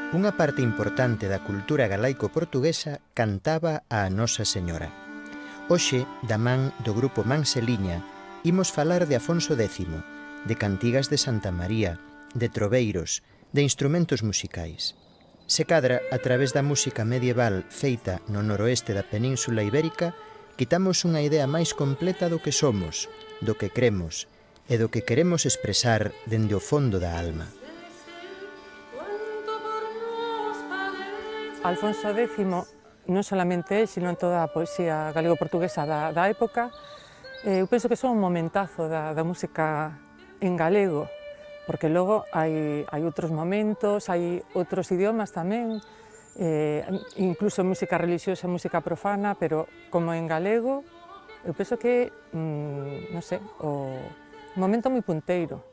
Unha parte importante da cultura galaico-portuguesa cantaba a Nosa Señora. Hoxe, da man do grupo Manseliña, imos falar de Afonso X, de cantigas de Santa María, de troveiros, de instrumentos musicais. Se cadra, a través da música medieval feita no noroeste da Península Ibérica, quitamos unha idea máis completa do que somos, do que cremos e do que queremos expresar dende o fondo da alma. Alfonso X, non solamente él, sino en toda a poesía galego-portuguesa da época, eu penso que son un momentazo da música en galego, porque logo hai outros momentos, hai outros idiomas tamén, incluso música religiosa, música profana, pero como en galego, eu penso que, non sei, un momento moi punteiro.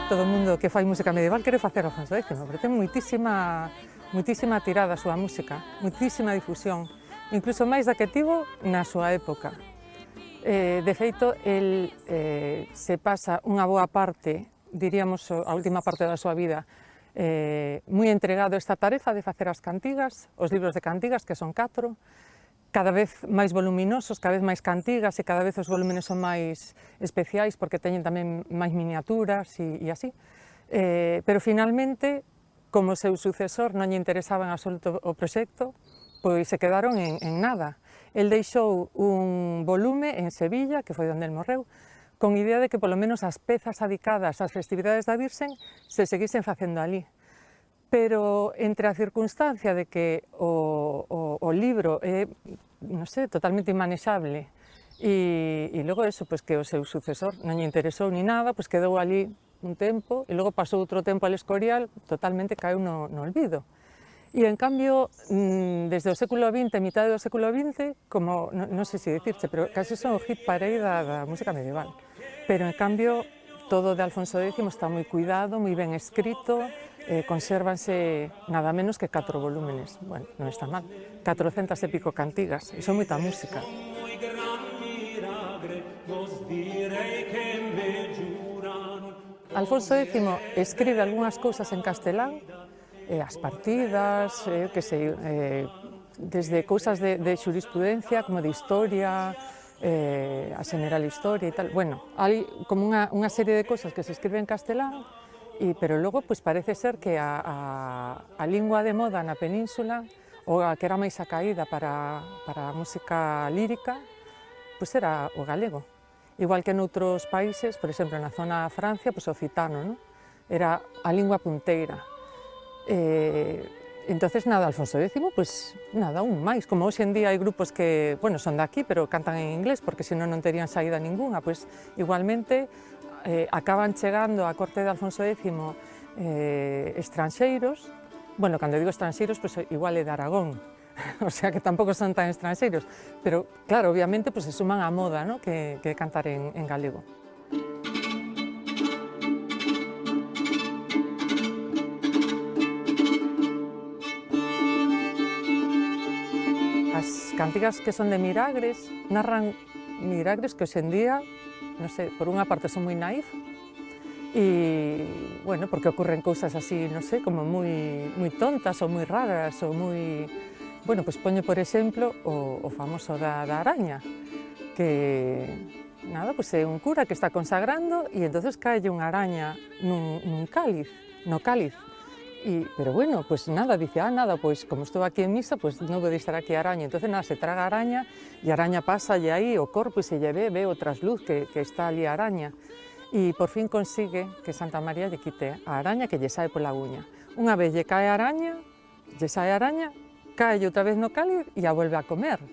Todo o mundo que fai música medieval quere facer Afonso X, pero ten moitísima tirada a súa música, moitísima difusión, incluso máis da que tivo na súa época. De feito, el se pasa unha boa parte, diríamos a última parte da súa vida, moi entregado a esta tarefa de facer as cantigas, os libros de cantigas, que son 4, cada vez máis voluminosos, cada vez máis cantigas e cada vez os volúmenes son máis especiais porque teñen tamén máis miniaturas e así. Pero finalmente, como o seu sucesor non lle interesaba en absoluto o proxecto, pois se quedaron en nada. El deixou un volume en Sevilla, que foi onde el morreu, con idea de que polo menos as pezas adicadas ás festividades da Virxen se seguisen facendo ali. Pero entre a circunstancia de que o libro é, non sei, totalmente inmanexable e logo eso, pois que o seu sucesor non lle interesou ni nada, pois quedou ali un tempo e logo pasou outro tempo al Escorial, totalmente caeu no olvido. E en cambio, desde o século XX, mitad do século XX, como, non sei se dicirche, pero casi son o hit parade da música medieval. Pero en cambio, todo de Alfonso X está moi cuidado, moi ben escrito, consérvanse nada menos que 4 volúmenes. Bueno, non está mal. 400 e pico cantigas, e son moita música. Alfonso X escribe algunhas cousas en castelán, as partidas, que sei, desde cousas de xurisprudencia, como de historia, a general historia e tal. Bueno, hai como unha serie de cousas que se escribe en castelán, pero logo pois parece ser que a lingua de moda na península, ou a que era máis acaída para a música lírica, pois era o galego. Igual que noutros países, por exemplo, na zona de Francia, pois o occitano, non? Era a lingua punteira. Entonces, nada, Alfonso X, pois nada, un máis. Como hoxe en día hai grupos que, bueno, son de aquí, pero cantan en inglés, porque senón non terían saída ninguna, pois igualmente acaban chegando á corte de Alfonso X estranxeiros, bueno, cando digo estranxeiros, pois igual é de Aragón, o sea que tampouco son tan estranxeiros, pero claro, obviamente pois se suman á moda, ¿no? que cantar en galego. As cantigas que son de Miragres narran milagres que hoxe en día, non sei, por unha parte son moi naif e, bueno, porque ocurren cousas así, non sei, como moi tontas ou moi raras ou moi... Bueno, pois poño, por exemplo, o famoso da araña, que, nada, pois é un cura que está consagrando e entonces caelle unha araña no cáliz. Pero bueno, pues nada, dice, nada, pues como estou aquí en misa, pues non pode estar aquí a araña. Entonces nada, se traga a araña e a araña pasa lle aí o corpo e se lle ve o trasluz que está ali a araña. E por fin consigue que Santa María lle quite a araña que lle sae pola uña. Unha vez lle cae a araña, cae outra vez no cáliz e a volve a comer.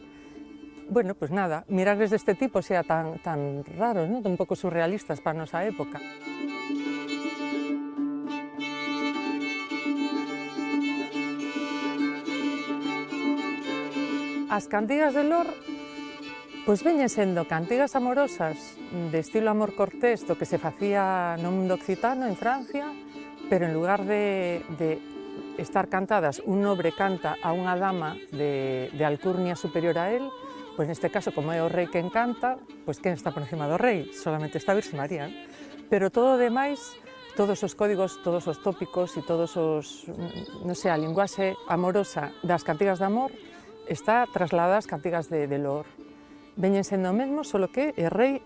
Bueno, pues nada, milagres deste tipo sea tan raros, ¿no? Un pouco surrealistas para a nosa época. As cantigas de Lor, pois veñen sendo cantigas amorosas de estilo amor cortés do que se facía no mundo occitano, en Francia, pero en lugar de estar cantadas, un nobre canta a unha dama de alcurnia superior a él, pois neste caso, como é o rei quen canta, pois quen está por encima do rei? Solamente está a Virxe María. pero todo o demais, todos os códigos, todos os tópicos e todos os, non sei, a linguaxe amorosa das cantigas de amor está trasladada ás cantigas de loor. Veñen sendo o mesmo, solo que é rei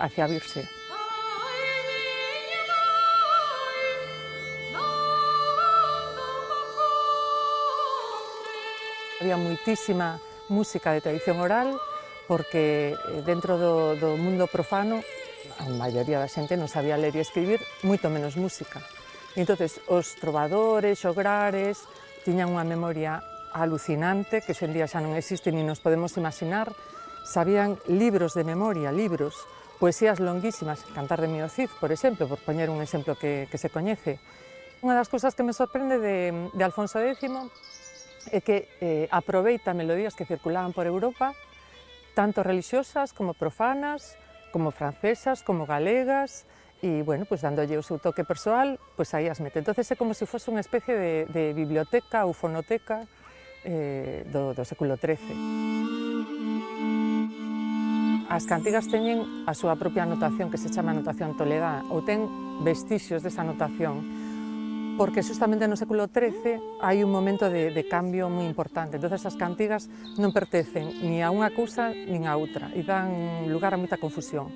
hacia a Virxe. Había moitísima música de tradición oral, porque dentro do mundo profano a maioría da xente non sabía ler e escribir, moito menos música. E entonces os trovadores, xograres, tiñan unha memoria alucinante, que hoxe en día xa non existe ni nos podemos imaginar. Sabían libros de memoria, libros, poesías longuísimas, Cantar de Mio Cid, por exemplo, por poñer un exemplo que se coñece. Unha das cousas que me sorprende de Alfonso X é que aproveita melodías que circulaban por Europa, tanto religiosas como profanas, como francesas, como galegas, e, bueno, pues dándolle o seu toque persoal, pues aí as mete. Entonces é como se fose unha especie de biblioteca ou fonoteca do século XIII. As cantigas teñen a súa propia notación, que se chama notación toledana, ou ten vestixios desa notación, porque justamente no século XIII hai un momento de cambio moi importante. Entonces as cantigas non pertencen ni a unha cousa nin a outra e dan lugar a moita confusión.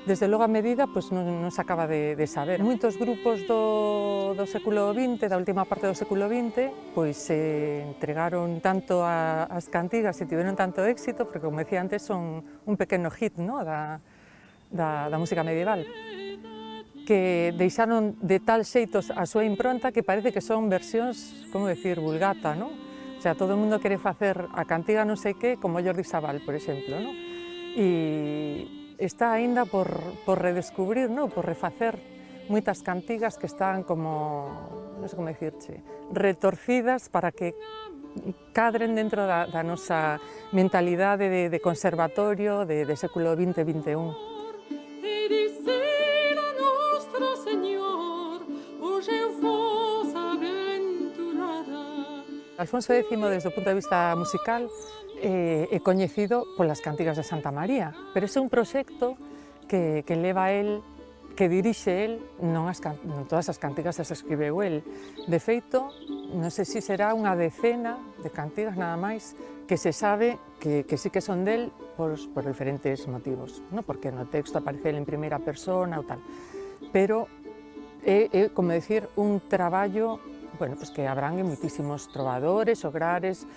Desde logo a medida non se acaba de saber. Moitos grupos do século XX, da última parte do século XX, se entregaron tanto ás cantigas e tiveron tanto éxito, porque, como decía antes, son un pequeno hit da música medieval, que deixaron de tal xeito a súa impronta que parece que son versións, como decir, vulgata, non? O sea, todo o mundo quere facer a cantiga non sei que como Jordi Sabal, por exemplo, non? E está aínda por redescubrir, non? Por refacer moitas cantigas que están como, non sei como dicirche, retorcidas para que cadren dentro da nosa mentalidade de conservatorio de século XX e XXI. Alfonso X, desde o punto de vista musical, é coñecido polas cantigas de Santa María, pero ese é un proxecto que leva el, que dirixe el, non todas as cantigas as escribeu el. De feito, non sei se será unha decena de cantigas nada máis que se sabe que sí que son del por diferentes motivos, non? Porque no texto aparece el en primeira persona ou tal, pero é, como decir, un traballo, bueno, pues que abrangue moitísimos trovadores, xograres,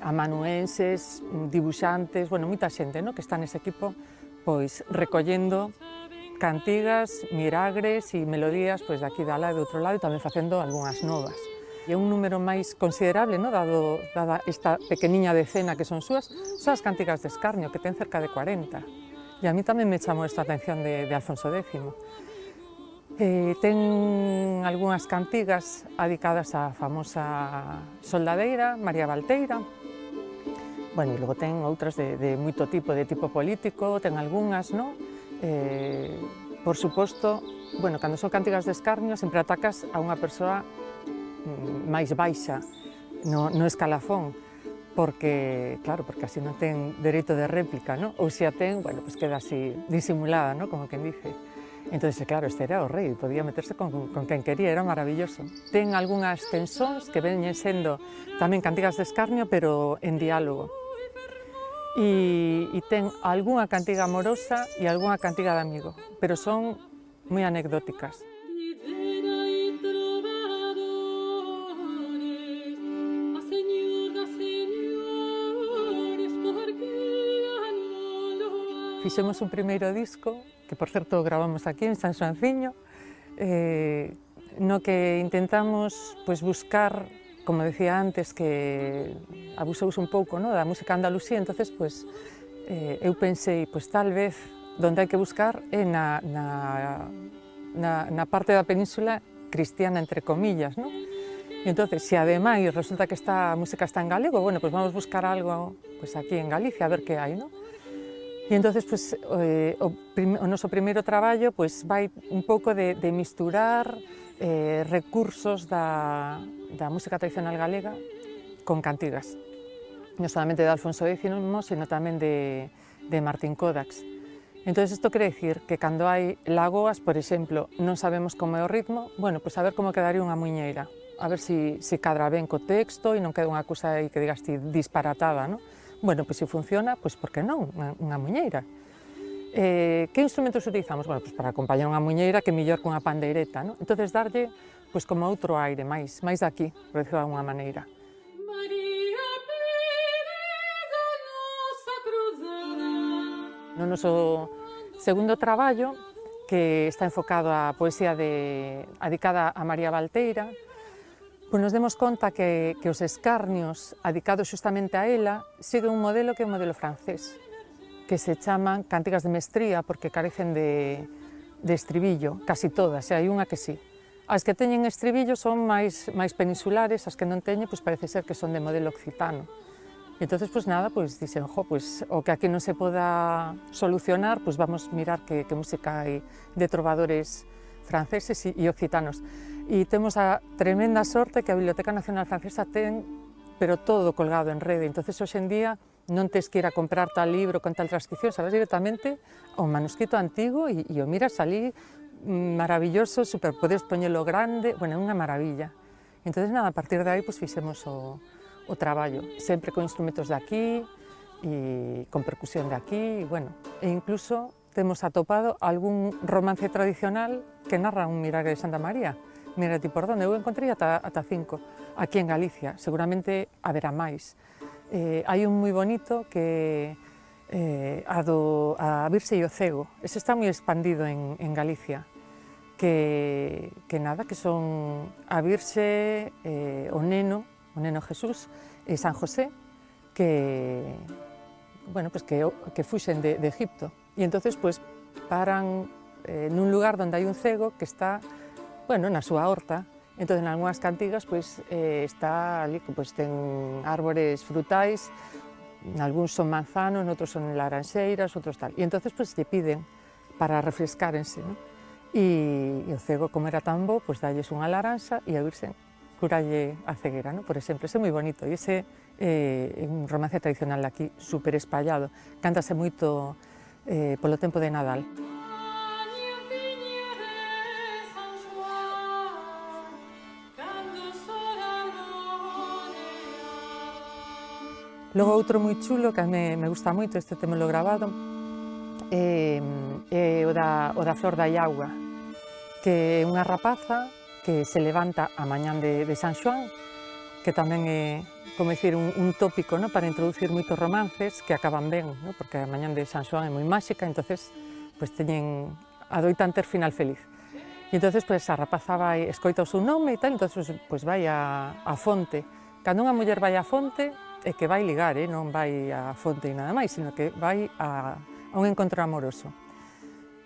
amanuenses, dibuixantes, bueno, moita xente, no? Que está nese equipo, pois, recollendo cantigas, miragres e melodías, pois, de aquí da lado e do outro lado, e tamén facendo algunhas novas. E un número máis considerable, no? Dada esta pequeniña decena que son súas, son as cantigas de escarnio, que ten cerca de 40. E a mí tamén me chamou esta atención de Alfonso X. Ten algunhas cantigas adicadas á famosa soldadeira, María Valteira. Bueno, e logo ten outras de moito tipo, de tipo político, ten algunhas, non? Por suposto, bueno, cando son cantigas de escarnio, sempre atacas a unha persoa máis baixa no escalafón, porque, claro, porque así non ten dereito de réplica, non? Ou se a ten, bueno, pues queda así disimulada, non? Como quen dice. Entón, claro, este era o rei, podía meterse con quen quería, era maravilloso. Ten algunhas tensóns que veñen sendo tamén cantigas de escarnio, pero en diálogo. E ten algunha cantiga amorosa e algunha cantiga de amigo, pero son moi anecdóticas. Fixemos un primeiro disco, que por certo gravamos aquí en San Xoanciño, no que intentamos buscar, como decía antes, que abusouse un pouco da música andalusía, entonces eu pensei, tal vez, onde hai que buscar é na parte da península cristiana, entre comillas, non? E entonces, se ademais resulta que esta música está en galego, bueno, vamos buscar algo aquí en Galicia, a ver que hai, non? E entonces, o noso primeiro traballo vai un pouco de misturar recursos da música tradicional galega con cantigas. Non solamente de Alfonso X, sino tamén de Martín Codax. Entón, isto quere dicir que cando hai lagoas, por exemplo, non sabemos como é o ritmo, bueno, pois a ver como quedaría unha muiñeira, a ver se cadra ben co texto e non queda unha cousa aí que digas ti disparatada, non? Bueno, pois se funciona, pois por que non, unha muiñeira. Que instrumentos utilizamos? Bueno, pois para acompañar unha muiñeira que mellor cunha pandeireta, non? Entón, darlle pois como outro aire, máis daqui, por decirlo de alguna maneira. No noso segundo traballo, que está enfocado á poesía adicada a María Valteira, pois nos demos conta que os escarnios adicados xustamente a ela siguen un modelo que é un modelo francés, que se chaman cántigas de mestría porque carecen de estribillo, casi todas, e hai unha que sí. As que teñen estribillo son máis peninsulares, as que non teñen, pois parece ser que son de modelo occitano. E entonces, pois nada, pois dixen, pois o que aquí non se poda solucionar, pois vamos mirar que música hai de trovadores franceses e occitanos. E temos a tremenda sorte que a Biblioteca Nacional Francesa ten, pero todo colgado en rede. Entonces, hoxe en día, non tes que ir a comprar tal libro con tal transcripción, sabes directamente ao manuscrito antigo e o miras ali, maravilloso, podes poñelo grande, bueno, é unha maravilla. Entonces, nada, a partir de aí, pois fixemos o traballo, sempre con instrumentos de aquí e con percusión de aquí, e bueno, e incluso temos atopado algún romance tradicional que narra un milagre de Santa María. Mira ti por donde, eu encontrei ata 5, aquí en Galicia, seguramente haberá máis. Hai un moi bonito que a Virxe e o Cego, ese está moi expandido en Galicia, que nada, que son a Virxe, o Neno Jesús e San José, que, bueno, pues que fuxen de Egipto. E entonces pues, paran nun lugar onde hai un cego que está, bueno, na súa horta. Entón, en algunhas cantigas, pues, está ali, pues, ten árbores frutais, algúns son manzanos, outros son laranxeiras, outros tal. E entonces, pues, lle piden para refrescárense, ¿no? E o cego, como era tan bo, pues, dalles unha laranxa e a Virxen curalle a ceguera, ¿no? Por exemplo, ese é moi bonito, e ese é un romance tradicional aquí, super espallado, cántase moito polo tempo de Nadal. Logo outro moi chulo, que a me gusta moito, este temelo grabado, é o da Flor da Iagua, que é unha rapaza que se levanta a mañán de San Xoán, que tamén é, como dicir, un tópico, ¿no? Para introducir moitos romances que acaban ben, ¿no? Porque a mañán de San Xoán é moi máxica, entonces pues, adoitan ter final feliz. E entonces pues, a rapaza vai, escoita o seu nome e tal, entonces pues, vai á fonte. Cando unha muller vai á fonte, é que vai ligar, non vai á fonte e nada máis, sino que vai a un encontro amoroso.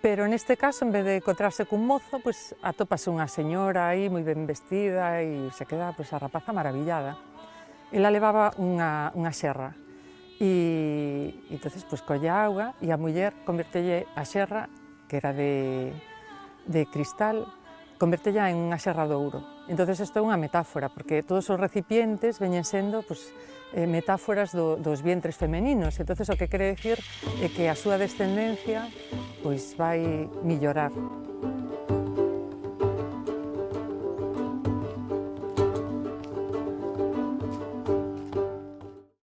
Pero neste caso, en vez de encontrarse cun mozo, pues, atópase unha señora aí moi ben vestida e se queda pues, a rapaza maravillada. Ela levaba unha xerra e entonces pues, colle a auga e a muller convertelle a xerra, que era de cristal, convertella en unha xerra de ouro. Entonces isto é unha metáfora, porque todos os recipientes veñen sendo pues, metáforas dos vientres femeninos. Entonces o que quere decir é que a súa descendencia pois vai mellorar.